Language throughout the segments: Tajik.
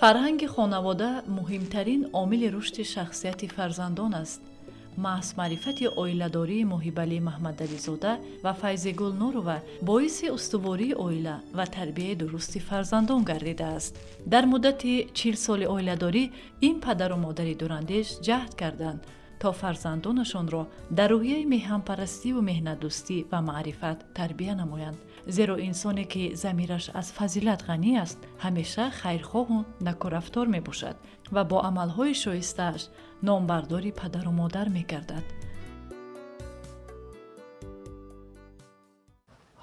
фарҳанги хонавода муҳимтарин омили рушди шахсияти фарзандон аст. маҳз маърифати оиладории Моҳибалӣ Маҳмадализода ва Файзигул Нурова боиси устувории оила ва тарбияи дурусти фарзандон гардидааст. дар муддати 40 соли оиладорӣ ин падару модари дурандеш ҷаҳд карданд то фарзандонашонро дар рӯҳияи меҳанпарастиву меҳнатдӯстӣ ва маърифат тарбия намоянд. зеро инсоне ки замираш аз фазилат ғанӣ аст, ҳамеша хайрхоҳу накурафтор мебошад ва бо амалҳои шоистааш номбардори падару модар мегардад.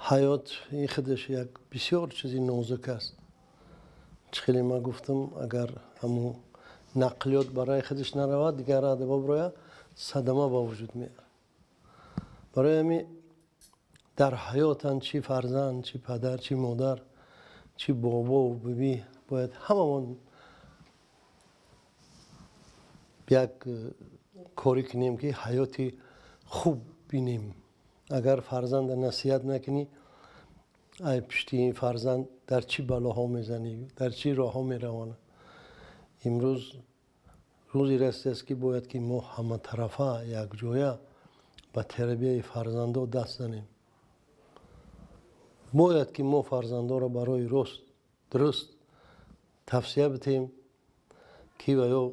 ҳаёт ин худаш як бисёр чизи нозук аст. чӣ хеле ман гуфтам, агар ҳамун нақлиёт барои худаш наравад, дигар рада боброя, садама ба вуҷуд меорад. барои ҳамин дар ҳаётан чӣ фарзанд, чӣ падар, чӣ модар, чӣ бобову бибӣ бояд ҳамамон як коре кунем ки ҳаёти хуб бинем. агар фарзанда насиҳат накунӣ, ай пишти ин фарзанд дар чӣ балоҳо мезанӣ, дар чӣ роҳҳо меравонад. имрӯз рӯзи растааст ки бояд ки мо ҳаматарафа якҷоя ба тарбияи фарзандо даст занем. бояд ки мо фарзандоро барои рост дуруст тавсия битем ки ё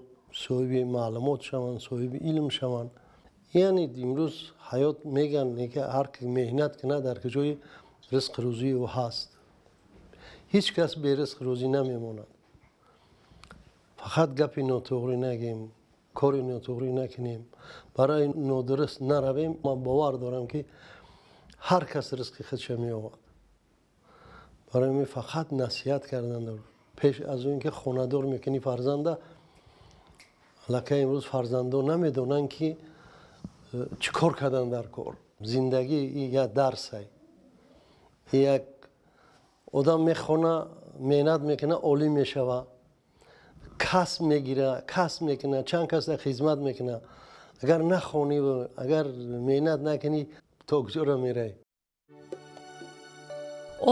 соҳиби маълумот шаванд, соҳиби илм шаванд. яъне имрӯз ҳаёт меган ки ҳар ки меҳнат кунад дар куҷои ризқи рӯзии ӯ ҳаст. ҳеҷ кас беризқ рӯзӣ намемонад. фақат гапи нотуғрӣ нагем, кори нотуғрӣ накунем, барои нодуруст наравем. ман бовар дорам ки ҳар кас ризқи худша меёбад. барои ин фақат насиҳат кардан пеш аз он ки хонадор мекунӣ фарзанда, аллакай имрӯз фарзандон намедонанд ки чӣ кор кардан дар кор. зиндагӣ як дарсай. як одам мехона, меҳнат мекуна, олим мешава, касб мегира, касб мекуна, чанд каса хизмат мекуна. агар нахонӣ, агар меҳнат накунӣ, то куҷоро меравӣ?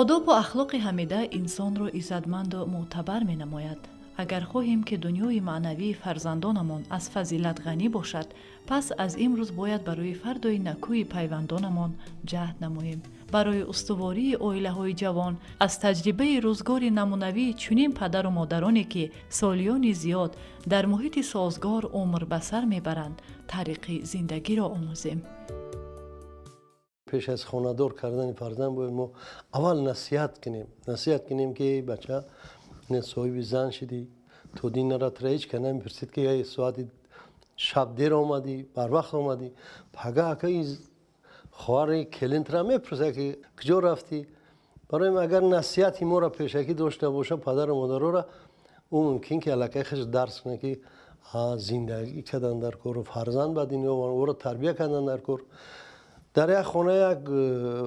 одобу ахлоқи ҳамида инсонро иззатманду мӯътабар менамояд. агар хоҳем ки дунёи маънавии фарзандонамон аз фазилат ғанӣ бошад, пас аз имрӯз бояд барои фардои накӯи пайвандонамон ҷаҳд намоем. барои устувории оилаҳои ҷавон аз таҷрибаи рӯзгори намунавии чунин падару модароне ки солиёни зиёд дар муҳити созгор умр ба сар мебаранд, тариқи зиндагиро омӯзем. пеш аз хонадор кардани фарзанд бояд мо аввал насиҳат кунем ки бача соҳиби зан шидӣ, то динарат раиҷ ка намепурсид ки соати шаб дер омадӣ, барвақт омадӣ. пага акаи хоҳари келинтра мепурса ки куҷо рафтӣ. барои агар насиҳати моро пешакӣ дошта боша падару модарора, ӯ мумкин ки аллакай худш дарс кунад ки зиндагӣ кардан дар кору фарзанд ба дунё омад, ӯро тарбия кардан дар кор. дар як хона як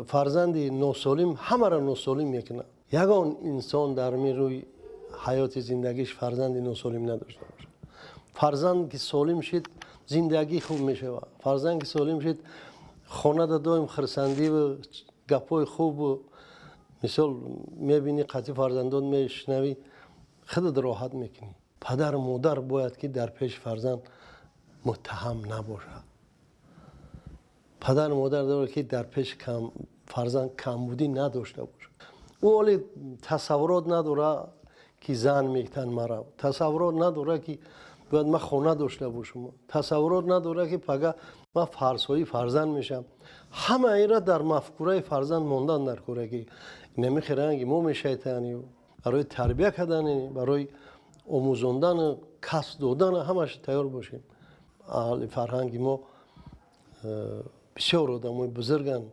фарзанди носолим ҳамаро носолим мекунад. ягон инсон дар рӯи ҳаёти зиндагиш фарзанди носолим надошта бошад. фарзанд ки солим шид, зиндагӣ хуб мешавад. фарзанд ки солим шид, хонада доим хурсандиву гапҳои хубу, мисол мебинӣ қатъи фарзандон мешунавӣ, худат роҳат мекунӣ. падару модар бояд ки дар пеши фарзанд муттаҳам набошад. падару модар дорад ки дар пеши фарзанд камбудӣ надошта бошад. ӯ оли тасаввурот надорад ки зан мектан мара, тасаввурот надорад ки бояд ман хона дошта бошам, тасаввурот надорад ки пага ман фарзҳои фарзанд мешам. ҳама инра дар мафкураи фарзанд мондан дар кора ки намехӯранд ки мо мешайтаниё барои тарбия кардани, барои омӯзондану касб додану ҳамаш тайёр бошем. аҳли фарҳанги мо бисёр одамои бузурганд,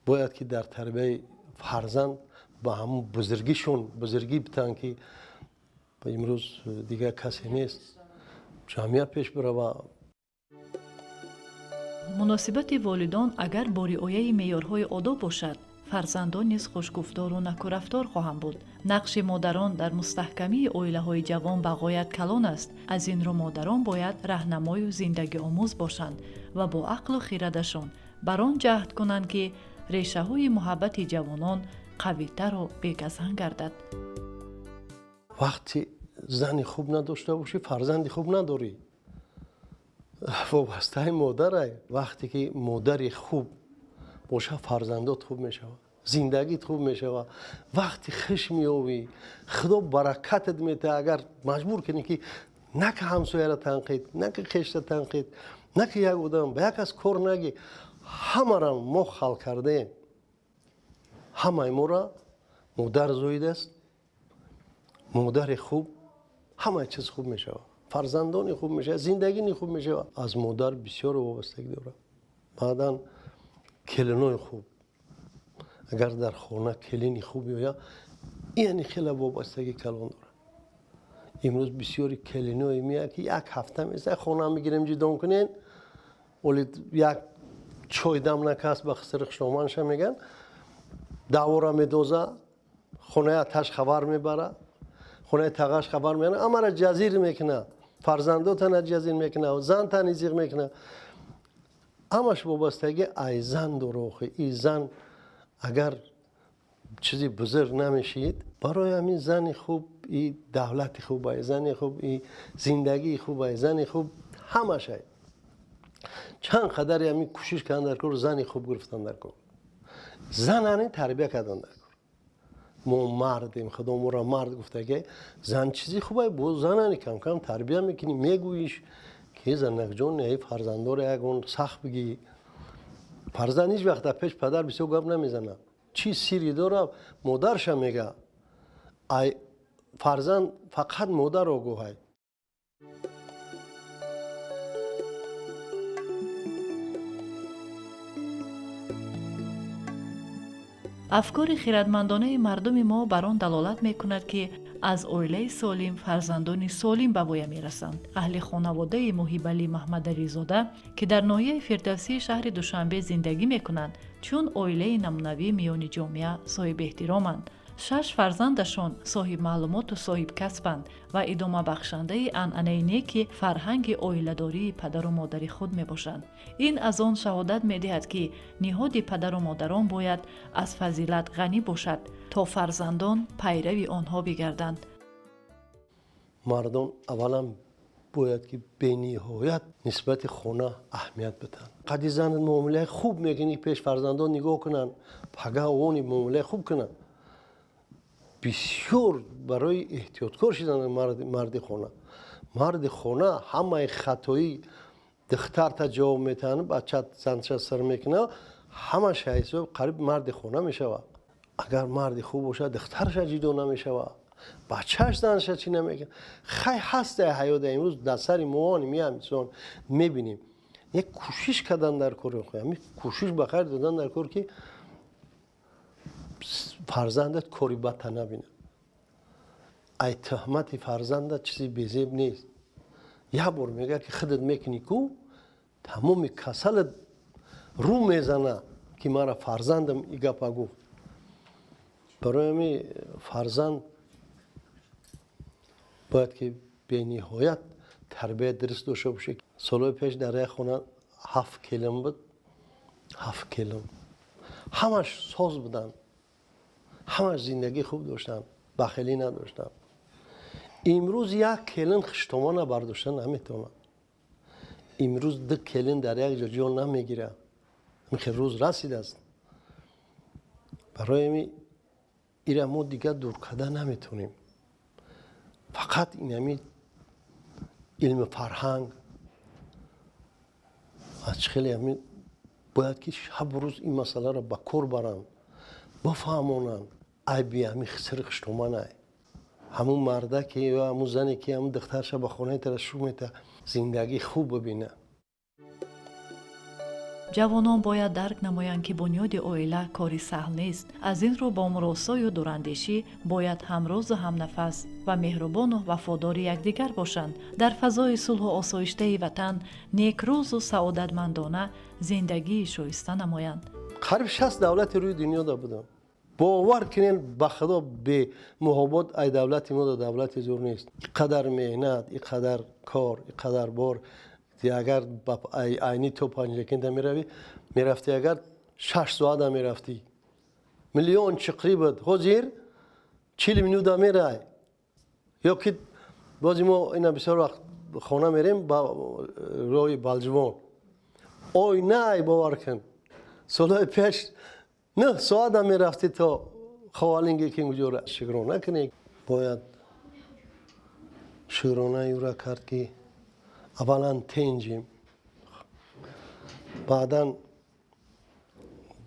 бояд ки дар тарбияи фарзанд ба ҳамун бузургишон бузургӣ битанд ки имрӯз дигар касе нест, ҷамъият пеш баравад. муносибати волидон агар бо риояи меъёрҳои одоб бошад, фарзандон низ хушгуфтору накурафтор хоҳанд буд. нақши модарон дар мустаҳкамии оилаҳои ҷавон ба ғоят калон аст. аз ин рӯ модарон бояд раҳнамою зиндагиомӯз бошанд ва бо ақлу хирадашон бар он ҷаҳд кунанд ки решаҳои муҳаббати ҷавонон қавитару бегазан гардад. вақти زنی خوب نداشته باشی فرزندی خوب نداری. وابسته مادره. وقتی که مادری خوب باشه فرزندات خوب میشه، زندگیت خوب میشه. وقتی خشم میابی خدا برکتت میده. اگر مجبور کنی که نه که همسایه را تنقید، نه که خشت تنقید، نه که یک آدم به یک از کار نگی، همه را ما خلق کرده، همه ما را مادر زویده است. مادر خوب همه چیز خوب میشه، فرزندان خوب میشه، زندگی خوب میشه. از مادر بسیار وابستگی داره. بعداً کلینای خوب، اگر در خانه کلینی خوبی یا یعنی خیلی وابستگی کلان داره. امروز بسیاری کلینای میاد که یک هفته میشه خانه میگیریم جدام کنین، ولی یک چای دم نکست به سرخشنامانش میگن دواره میدوزه، خونه اتش خبر میبره، خونه تغاش خبر میبره، اما را جزیر میکنه، فرزنداتن جزیر میکنه و زن تن ایزیق میکنه. همش وابستگی ای زن داره. این زن اگر چیزی بزرگ نمیشید، برای همین زن خوب، این دولت خوب، زن خوب، این زندگی خوب، زن خوب، همه شاید چند قدر همین کوشش کردن در کار زن خوب گرفتن در کار. زنانی تربیت کردن در کار. ما مردیم، خدا ما را مرد گفته که زن چیزی خوبه، باز زنانی کم کم تربیت میکنی، میگویش که زنک جان نه فرزندار یکون سخت بگی. فرزند هیچ وقت پیش پدر بسیار گپ نمیزنه، چی سیری داره مادرش میگه. ای فرزند فقط مادر آگوهی. افکار خیرتمندانه مردم ما بر آن دلالت میکند که از اویله سالم فرزندان سالم به وی میرسند. اهل خانواده محیبعلی محمدعلیزاده که در ناحیه فردوسی شهر دوشنبه زندگی میکنند، چون اویله نمونوی میان جامعه صاحب احترامند. 6 فرزندشان صاحب معلومات و صاحب کسبند و ادامه بخشنده عنعنه نیک فرهنگ اویله‌داری پدر و مادر خود می باشند. این از آن شهادت می دهد که نهاد پدر و مادران باید از فضیلت غنی باشد تا فرزندان پیرو آنها بگردند. مردم اولا باید که به نهایت نسبت خانه اهمیت بدن. قدی زن معامله خوب میکنی پیش فرزندان نگاه کنن، پگه اونی معامله خوب کنن. بسیار برای احتیاطکار شدن مرد خانه. مرد خانه همه خطایی دختر تا جواب میتن، بچه زنش سر میکنه، همه حساب قریب مرد خانه میشوه. اگر مرد خوب باشه دخترش جدا نمیشوه، بچهش زنش چی نمیکنه. خیلی هست حیات امروز در سر موان میامسون میبینیم یک کوشش کردن در کار خود، کوشش بخیر دادن در کار که فرزندت کاری بد نبینه. ای تهمت فرزندت چیزی بیزیب نیست. یک بار میگه که خودت میکنی کو تمام کسل رو میزنه که مرا فرزندم ای گپا گفت. برای همین فرزند باید که به نهایت تربیت درست داشته باشه. سالهای پیش در یک خونه 7 کلم بود، 7 کلم همش ساز بودن، همش زندگی خوب داشتن، بخیلی نداشتن. امروز یک کلن خشتمان برداشتن نمیتونن. امروز 2 کلن در یک جا جان نمیگیره. میخه روز رسید است. برای همین ایره ما دیگه دور کده نمیتونیم. فقط این همین علم فرهنگ از خیلی همین باید که شب روز این مسئله را با کار برن، بفهمونن. ای بی همین خسر خشتمانه، همون مرده که یا همون زنی که همون دخترش با خونه ترشو میته زندگی خوب ببینه. جوانان باید درک نمایند که بنیاد اویله کاری سهل نیست. از این رو با مراسای و دوراندیشی باید همراز و همنفس و مهربان و وفادار یکدیگر باشند. در فضای صلح و آسایشته وطن نیکروز و سعادتمندانه زندگی شایسته نمایند. قریب 60 دولت روی دنیا دا بودن. باور کنین به خدا به محبت ای دولت ما دولت زور نیست. اینقدر مهنت، اینقدر کار، اینقدر بار. اگر اینی تو پنجکین دا میرفتی، اگر 6 ساعت دا میرفتی میلیون چقری بود. حاضر 40 منو دا میره. یا که بازی ما اینا بسیار وقت خانه میریم با روی بالجوان اوی نه باور کن سالهای پیش 9 ساعت هم میرفتی تا خوالینگی که اینجا را شکرانه کنی باید شکرانه او را کرد که اولا تنجیم بعدا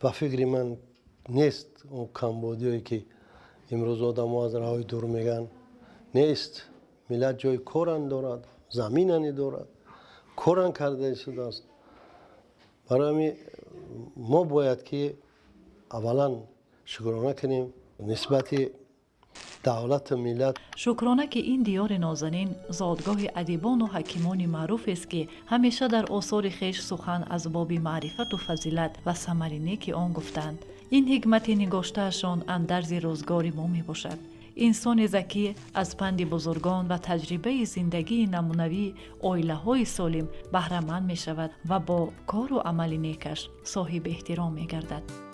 به فکر من نیست اون کمبودیایی که امروز آدم ها از راهی دور میگن نیست ملت جای کورن دارد زمینانی دارد کورن کرده شده است برای ما باید که اولا شکرانه کنیم نسبت دولت ملت. شکرانه که این دیار نازنین زادگاه ادیبان و حکیمان معروف است که همیشه در آثار خویش سخن از باب معرفت و فضیلت و ثمر نیک آن گفتند. این حکمت نگاشتهشان اندرز روزگار ما می باشد. انسان ذکی از پند بزرگان و تجربه زندگی نمونوی عائله های سالم بهره مند می شود و با کار و عمل نیکش صاحب احترام می گردد.